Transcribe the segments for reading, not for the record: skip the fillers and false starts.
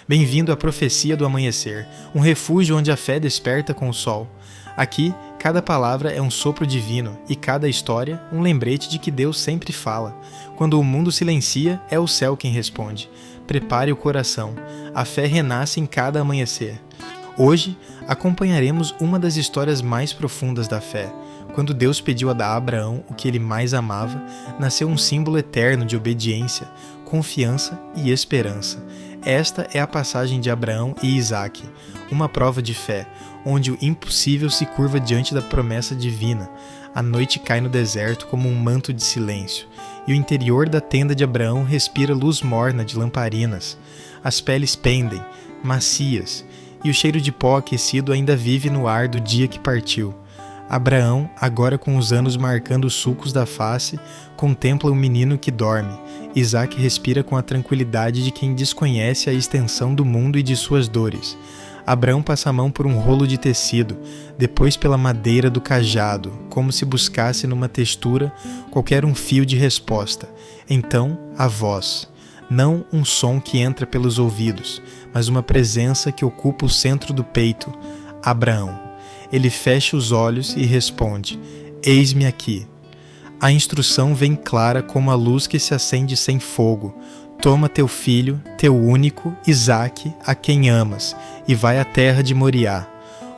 Bem-vindo à Profecia do Amanhecer, um refúgio onde a fé desperta com o sol. Aqui, cada palavra é um sopro divino e cada história um lembrete de que Deus sempre fala. Quando o mundo silencia, é o céu quem responde. Prepare o coração, a fé renasce em cada amanhecer. Hoje, acompanharemos uma das histórias mais profundas da fé. Quando Deus pediu a Abraão o que ele mais amava, nasceu um símbolo eterno de obediência, confiança e esperança. Esta é a passagem de Abraão e Isaque, uma prova de fé, onde o impossível se curva diante da promessa divina. A noite cai no deserto como um manto de silêncio, e o interior da tenda de Abraão respira luz morna de lamparinas. As peles pendem, macias, e o cheiro de pó aquecido ainda vive no ar do dia que partiu. Abraão, agora com os anos marcando os sulcos da face, contempla o menino que dorme. Isaque respira com a tranquilidade de quem desconhece a extensão do mundo e de suas dores. Abraão passa a mão por um rolo de tecido, depois pela madeira do cajado, como se buscasse numa textura qualquer um fio de resposta. Então, a voz. Não um som que entra pelos ouvidos, mas uma presença que ocupa o centro do peito. Abraão. Ele fecha os olhos e responde: Eis-me aqui. A instrução vem clara como a luz que se acende sem fogo. Toma teu filho, teu único, Isaque, a quem amas, e vai à terra de Moriá.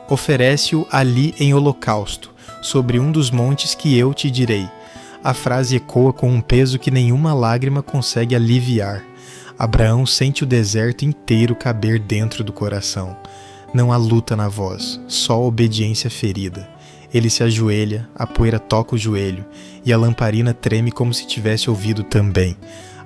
Oferece-o ali em holocausto, sobre um dos montes que eu te direi. A frase ecoa com um peso que nenhuma lágrima consegue aliviar. Abraão sente o deserto inteiro caber dentro do coração. Não há luta na voz, só obediência ferida. Ele se ajoelha, a poeira toca o joelho, e a lamparina treme como se tivesse ouvido também.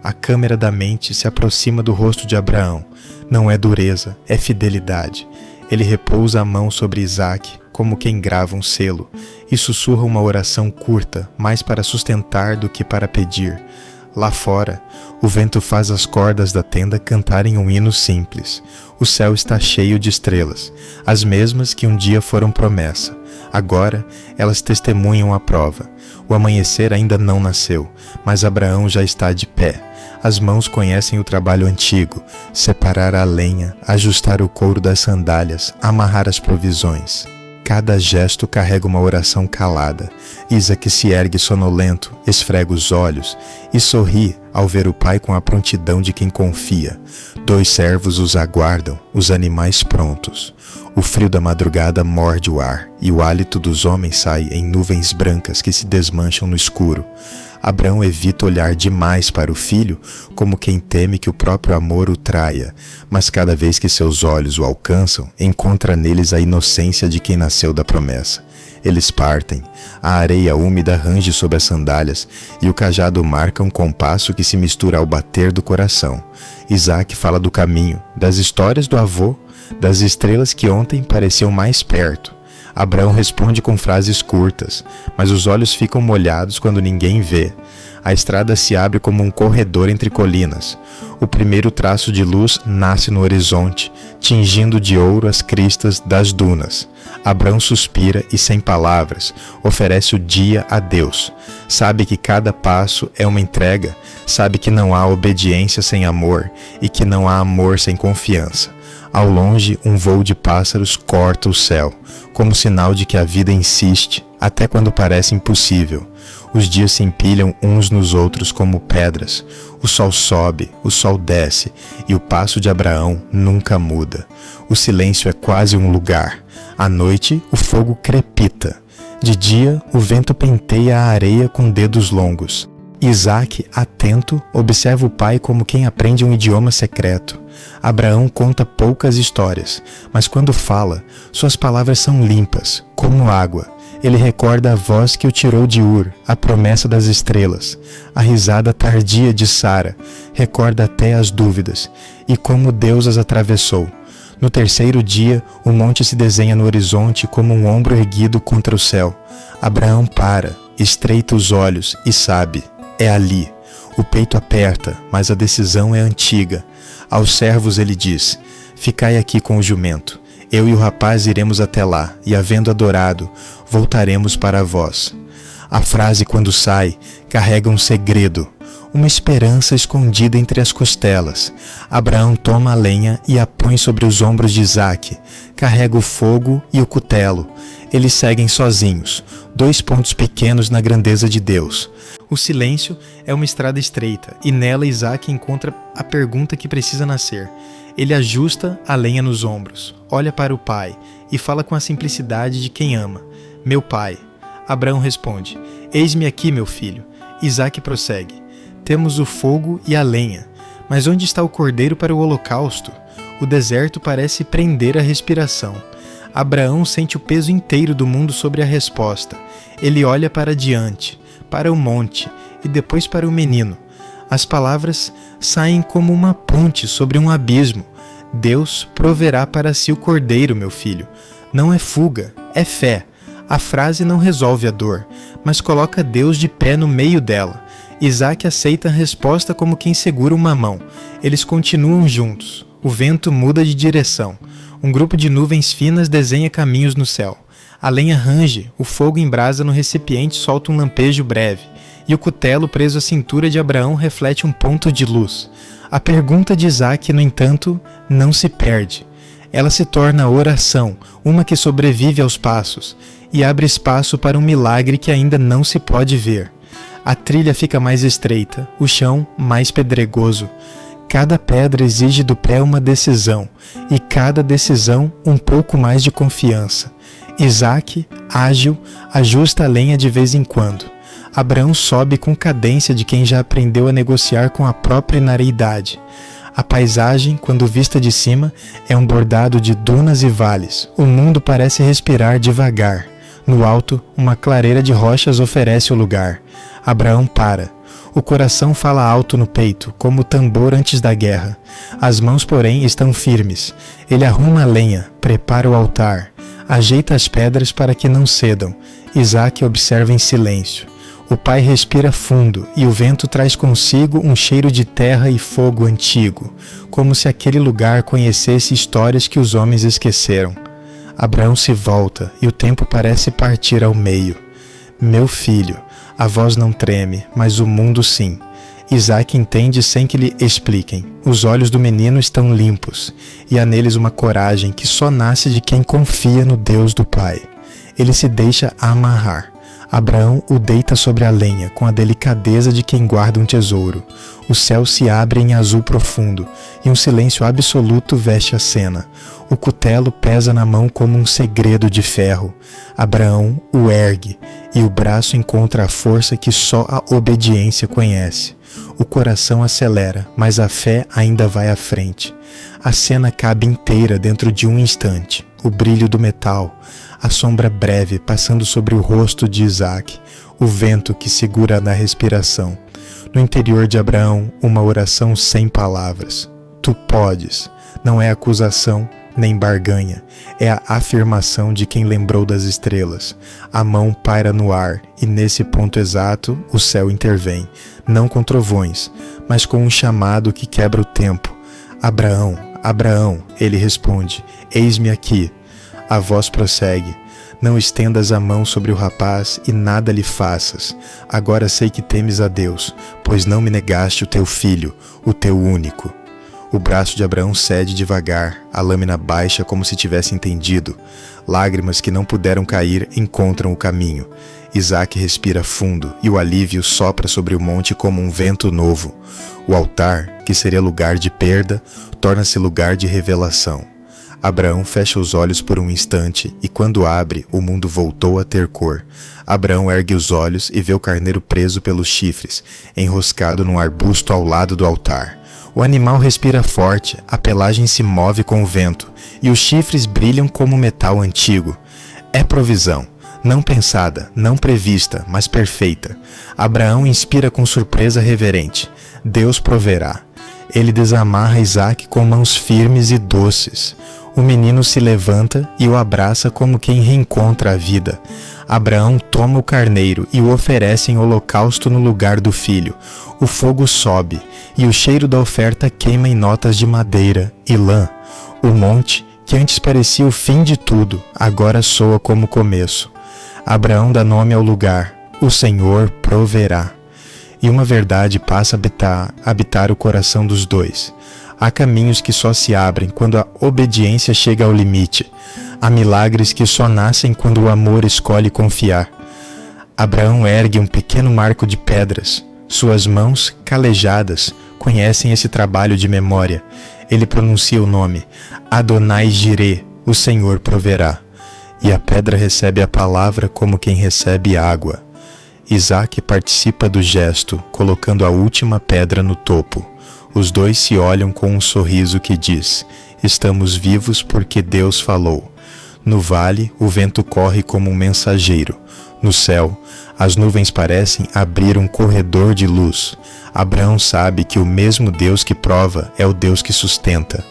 A câmera da mente se aproxima do rosto de Abraão. Não é dureza, é fidelidade. Ele repousa a mão sobre Isaque, como quem grava um selo, e sussurra uma oração curta, mais para sustentar do que para pedir. Lá fora, o vento faz as cordas da tenda cantarem um hino simples. O céu está cheio de estrelas, as mesmas que um dia foram promessa. Agora, elas testemunham a prova. O amanhecer ainda não nasceu, mas Abraão já está de pé. As mãos conhecem o trabalho antigo: separar a lenha, ajustar o couro das sandálias, amarrar as provisões. Cada gesto carrega uma oração calada. Isaque se ergue sonolento, esfrega os olhos e sorri ao ver o pai com a prontidão de quem confia. 2 servos os aguardam, os animais prontos. O frio da madrugada morde o ar e o hálito dos homens sai em nuvens brancas que se desmancham no escuro. Abraão evita olhar demais para o filho, como quem teme que o próprio amor o traia, mas cada vez que seus olhos o alcançam, encontra neles a inocência de quem nasceu da promessa. Eles partem, a areia úmida range sob as sandálias e o cajado marca um compasso que se mistura ao bater do coração. Isaque fala do caminho, das histórias do avô, das estrelas que ontem pareciam mais perto. Abraão responde com frases curtas, mas os olhos ficam molhados quando ninguém vê. A estrada se abre como um corredor entre colinas. O primeiro traço de luz nasce no horizonte, tingindo de ouro as cristas das dunas. Abraão suspira e, sem palavras, oferece o dia a Deus. Sabe que cada passo é uma entrega, sabe que não há obediência sem amor e que não há amor sem confiança. Ao longe, um voo de pássaros corta o céu, como sinal de que a vida insiste, até quando parece impossível. Os dias se empilham uns nos outros como pedras. O sol sobe, o sol desce, e o passo de Abraão nunca muda. O silêncio é quase um lugar. À noite, o fogo crepita. De dia, o vento penteia a areia com dedos longos. Isaque, atento, observa o pai como quem aprende um idioma secreto. Abraão conta poucas histórias, mas quando fala, suas palavras são limpas, como água. Ele recorda a voz que o tirou de Ur, a promessa das estrelas, a risada tardia de Sara, recorda até as dúvidas, e como Deus as atravessou. No 3º dia, o monte se desenha no horizonte como um ombro erguido contra o céu. Abraão para, estreita os olhos e sabe: é ali. O peito aperta, mas a decisão é antiga. Aos servos ele diz: ficai aqui com o jumento. Eu e o rapaz iremos até lá, e havendo adorado, voltaremos para vós. A frase, quando sai, carrega um segredo. uma esperança escondida entre as costelas. Abraão toma a lenha e a põe sobre os ombros de Isaque, carrega o fogo e o cutelo. Eles seguem sozinhos, 2 pontos pequenos na grandeza de Deus. O silêncio é uma estrada estreita, e nela Isaque encontra a pergunta que precisa nascer. Ele ajusta a lenha nos ombros, olha para o pai e fala com a simplicidade de quem ama. Meu pai. Abraão responde, eis-me aqui, meu filho. Isaque prossegue, temos o fogo e a lenha, mas onde está o cordeiro para o holocausto? O deserto parece prender a respiração. Abraão sente o peso inteiro do mundo sobre a resposta. Ele olha para diante, para o monte e depois para o menino. As palavras saem como uma ponte sobre um abismo. Deus proverá para si o cordeiro, meu filho. Não é fuga, é fé. A frase não resolve a dor, mas coloca Deus de pé no meio dela. Isaque aceita a resposta como quem segura uma mão. Eles continuam juntos. O vento muda de direção. Um grupo de nuvens finas desenha caminhos no céu. A lenha range, o fogo em brasa no recipiente solta um lampejo breve, e o cutelo preso à cintura de Abraão reflete um ponto de luz. A pergunta de Isaque, no entanto, não se perde. Ela se torna oração, uma que sobrevive aos passos, e abre espaço para um milagre que ainda não se pode ver. A trilha fica mais estreita, o chão mais pedregoso. Cada pedra exige do pé uma decisão, e cada decisão um pouco mais de confiança. Isaque, ágil, ajusta a lenha de vez em quando. Abraão sobe com cadência de quem já aprendeu a negociar com a própria inariedade. A paisagem, quando vista de cima, é um bordado de dunas e vales. O mundo parece respirar devagar. No alto, uma clareira de rochas oferece o lugar. Abraão para. O coração fala alto no peito, como o tambor antes da guerra. As mãos, porém, estão firmes. Ele arruma a lenha, prepara o altar, ajeita as pedras para que não cedam. Isaque observa em silêncio. O pai respira fundo e o vento traz consigo um cheiro de terra e fogo antigo, como se aquele lugar conhecesse histórias que os homens esqueceram. Abraão se volta e o tempo parece partir ao meio. Meu filho, a voz não treme, mas o mundo sim. Isaque entende sem que lhe expliquem. Os olhos do menino estão limpos, e há neles uma coragem que só nasce de quem confia no Deus do Pai. Ele se deixa amarrar. Abraão o deita sobre a lenha, com a delicadeza de quem guarda um tesouro. O céu se abre em azul profundo, e um silêncio absoluto veste a cena. O cutelo pesa na mão como um segredo de ferro. Abraão o ergue, e o braço encontra a força que só a obediência conhece. O coração acelera, mas a fé ainda vai à frente. A cena cabe inteira dentro de um instante. O brilho do metal, a sombra breve passando sobre o rosto de Isaque, o vento que segura na respiração. No interior de Abraão, uma oração sem palavras. Tu podes. Não é acusação nem barganha, é a afirmação de quem lembrou das estrelas. A mão paira no ar e nesse ponto exato o céu intervém, não com trovões, mas com um chamado que quebra o tempo. Abraão, Abraão, ele responde, eis-me aqui. A voz prossegue, não estendas a mão sobre o rapaz e nada lhe faças. Agora sei que temes a Deus, pois não me negaste o teu filho, o teu único. O braço de Abraão cede devagar, a lâmina baixa como se tivesse entendido. Lágrimas que não puderam cair encontram o caminho. Isaque respira fundo e o alívio sopra sobre o monte como um vento novo. O altar, que seria lugar de perda, torna-se lugar de revelação. Abraão fecha os olhos por um instante e quando abre, o mundo voltou a ter cor. Abraão ergue os olhos e vê o carneiro preso pelos chifres, enroscado num arbusto ao lado do altar. O animal respira forte, a pelagem se move com o vento, e os chifres brilham como metal antigo. É provisão, não pensada, não prevista, mas perfeita. Abraão inspira com surpresa reverente. Deus proverá. Ele desamarra Isaque com mãos firmes e doces. O menino se levanta e o abraça como quem reencontra a vida. Abraão toma o carneiro e o oferece em holocausto no lugar do filho. O fogo sobe, e o cheiro da oferta queima em notas de madeira e lã. O monte, que antes parecia o fim de tudo, agora soa como começo. Abraão dá nome ao lugar, o Senhor proverá. e uma verdade passa a habitar o coração dos dois. Há caminhos que só se abrem quando a obediência chega ao limite. Há milagres que só nascem quando o amor escolhe confiar. Abraão ergue um pequeno marco de pedras. Suas mãos, calejadas, conhecem esse trabalho de memória. Ele pronuncia o nome: Adonai Jireh, o Senhor proverá. E a pedra recebe a palavra como quem recebe água. Isaac participa do gesto, colocando a última pedra no topo. Os dois se olham com um sorriso que diz: estamos vivos porque Deus falou. No vale, o vento corre como um mensageiro. No céu, as nuvens parecem abrir um corredor de luz. Abraão sabe que o mesmo Deus que prova é o Deus que sustenta.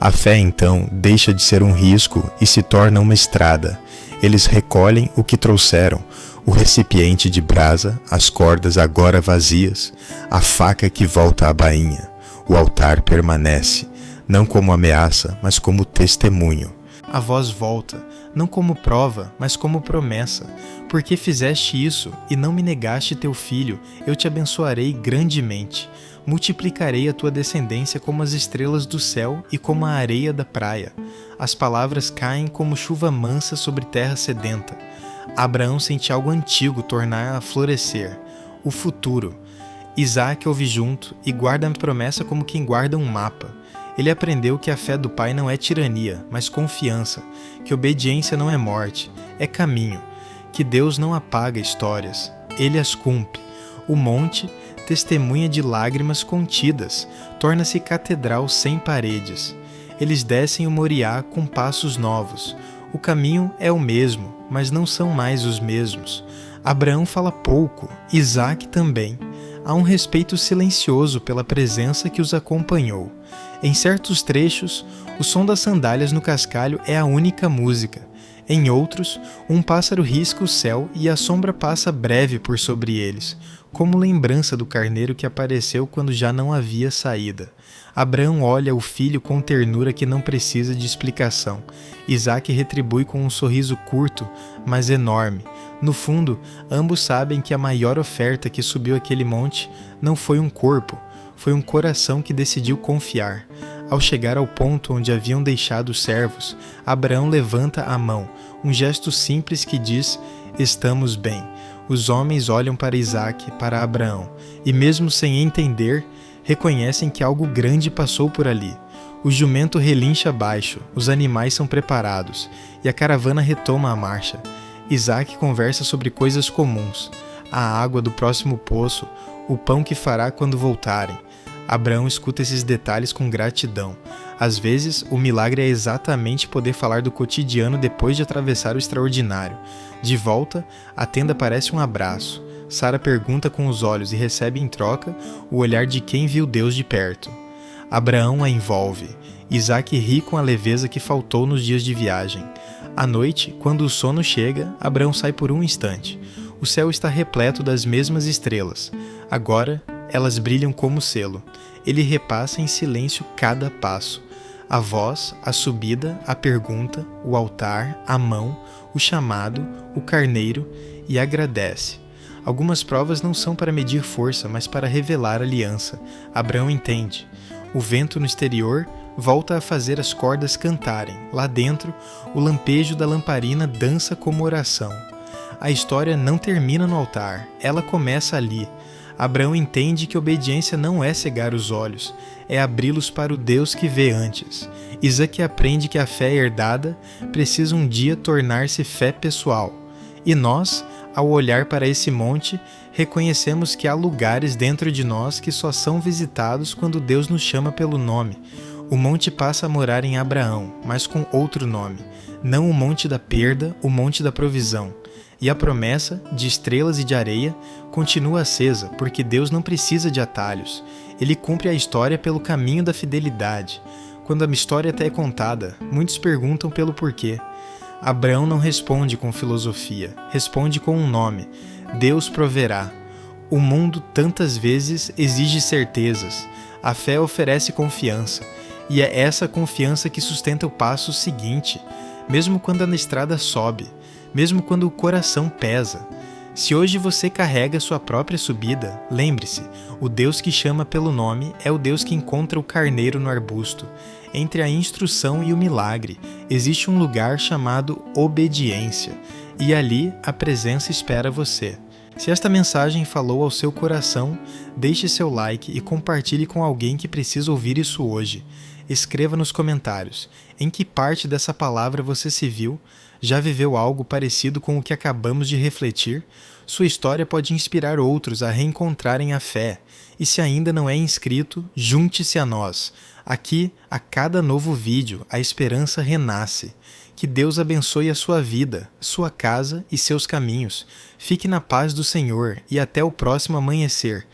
A fé, então, deixa de ser um risco e se torna uma estrada. Eles recolhem o que trouxeram: o recipiente de brasa, as cordas agora vazias, a faca que volta à bainha. O altar permanece, não como ameaça, mas como testemunho. A voz volta, não como prova, mas como promessa. Porque fizeste isso e não me negaste teu filho, eu te abençoarei grandemente. Multiplicarei a tua descendência como as estrelas do céu e como a areia da praia. As palavras caem como chuva mansa sobre terra sedenta. Abraão sente algo antigo tornar a florescer: o futuro. Isaac ouve junto e guarda a promessa como quem guarda um mapa. Ele aprendeu que a fé do pai não é tirania, mas confiança, que obediência não é morte, é caminho, que Deus não apaga histórias, ele as cumpre. O monte, testemunha de lágrimas contidas, torna-se catedral sem paredes. Eles descem o Moriá com passos novos. O caminho é o mesmo, mas não são mais os mesmos. Abraão fala pouco, Isaac também. Há um respeito silencioso pela presença que os acompanhou. Em certos trechos, o som das sandálias no cascalho é a única música. Em outros, um pássaro risca o céu e a sombra passa breve por sobre eles, como lembrança do carneiro que apareceu quando já não havia saída. Abraão olha o filho com ternura que não precisa de explicação. Isaac retribui com um sorriso curto, mas enorme. No fundo, ambos sabem que a maior oferta que subiu aquele monte não foi um corpo, foi um coração que decidiu confiar. Ao chegar ao ponto onde haviam deixado os servos, Abraão levanta a mão, um gesto simples que diz: estamos bem. Os homens olham para Isaac, para Abraão, e mesmo sem entender, reconhecem que algo grande passou por ali. O jumento relincha abaixo, os animais são preparados, e a caravana retoma a marcha. Isaac conversa sobre coisas comuns: a água do próximo poço, o pão que fará quando voltarem. Abraão escuta esses detalhes com gratidão. Às vezes, o milagre é exatamente poder falar do cotidiano depois de atravessar o extraordinário. De volta, a tenda parece um abraço. Sara pergunta com os olhos e recebe em troca o olhar de quem viu Deus de perto. Abraão a envolve. Isaac ri com a leveza que faltou nos dias de viagem. À noite, quando o sono chega, Abraão sai por um instante. O céu está repleto das mesmas estrelas. Agora, elas brilham como selo. Ele repassa em silêncio cada passo. A voz, a subida, a pergunta, o altar, a mão, o chamado, o carneiro, e agradece. Algumas provas não são para medir força, mas para revelar aliança. Abraão entende. O vento no exterior volta a fazer as cordas cantarem. Lá dentro, o lampejo da lamparina dança como oração. A história não termina no altar, ela começa ali. Abraão entende que obediência não é cegar os olhos, é abri-los para o Deus que vê antes. Isaac aprende que a fé herdada precisa um dia tornar-se fé pessoal. E nós, ao olhar para esse monte, reconhecemos que há lugares dentro de nós que só são visitados quando Deus nos chama pelo nome. O monte passa a morar em Abraão, mas com outro nome. Não o monte da perda, o monte da provisão. E a promessa, de estrelas e de areia, continua acesa, porque Deus não precisa de atalhos. Ele cumpre a história pelo caminho da fidelidade. Quando a história até é contada, muitos perguntam pelo porquê. Abraão não responde com filosofia, responde com um nome: Deus proverá. O mundo tantas vezes exige certezas, a fé oferece confiança, e é essa confiança que sustenta o passo seguinte, mesmo quando a estrada sobe, mesmo quando o coração pesa. Se hoje você carrega sua própria subida, lembre-se, o Deus que chama pelo nome é o Deus que encontra o carneiro no arbusto. Entre a instrução e o milagre, existe um lugar chamado obediência, e ali a presença espera você. Se esta mensagem falou ao seu coração, deixe seu like e compartilhe com alguém que precisa ouvir isso hoje. Escreva nos comentários em que parte dessa palavra você se viu. Já viveu algo parecido com o que acabamos de refletir? Sua história pode inspirar outros a reencontrarem a fé. E se ainda não é inscrito, junte-se a nós. Aqui, a cada novo vídeo, a esperança renasce. Que Deus abençoe a sua vida, sua casa e seus caminhos. Fique na paz do Senhor e até o próximo amanhecer.